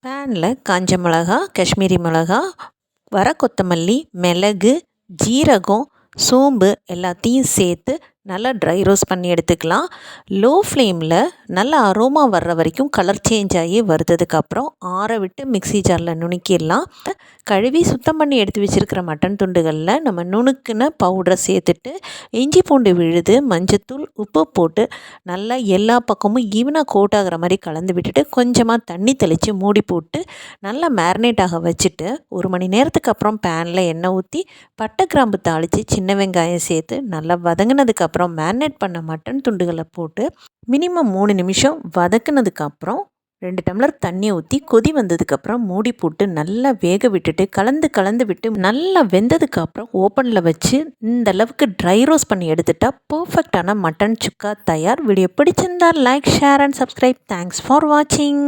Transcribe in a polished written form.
பேனில் காஞ்ச மிளகா, காஷ்மீரி மிளகா, வர கொத்தமல்லி, மிளகு, ஜீரகம், சோம்பு எல்லாத்தையும் சேர்த்து நல்லா ட்ரை ரோஸ்ட் பண்ணி எடுத்துக்கலாம். லோ ஃப்ளேமில் நல்லா அரோமா வர்ற வரைக்கும் கலர் சேஞ்ச் ஆகி வறுத்ததுக்கப்புறம் ஆற விட்டு மிக்ஸி ஜாரில் நுணுக்கிடலாம். கழுவி சுத்தம் பண்ணி எடுத்து வச்சுருக்கிற மட்டன் துண்டுகளில் நம்ம நுணுக்குன பவுடரை சேர்த்துட்டு இஞ்சி பூண்டு விழுது, மஞ்சத்தூள், உப்பு போட்டு நல்லா எல்லா பக்கமும் ஈவனாக கோட் ஆகிற மாதிரி கலந்து விட்டுட்டு கொஞ்சமாக தண்ணி தெளித்து மூடி போட்டு நல்லா மேரினேட் ஆக வச்சுட்டு 1 மணி நேரத்துக்கு அப்புறம் பேனில் எண்ணெய் ஊற்றி பட்டை கிராம்பு தாளித்து சின்ன வெங்காயம் சேர்த்து நல்லா வதங்கினதுக்கப்புறம் மேரினேட் பண்ண மட்டன் துண்டுகளை போட்டு மினிமம் 3 நிமிஷம் வதக்குனதுக்கப்புறம் 2 டம்ளர் தண்ணி ஊற்றி கொதி வந்ததுக்கப்புறம் மூடி போட்டு நல்லா வேக விட்டுட்டு கலந்து விட்டு நல்லா வெந்ததுக்கப்புறம் ஓப்பனில் வச்சு இந்த அளவுக்கு ட்ரை ரோஸ்ட் பண்ணி எடுத்துட்டா பர்ஃபெக்டான மட்டன் சுக்கா தயார். வீடியோ பிடிச்சிருந்தால் like, share and subscribe. Thanks for வாட்சிங்.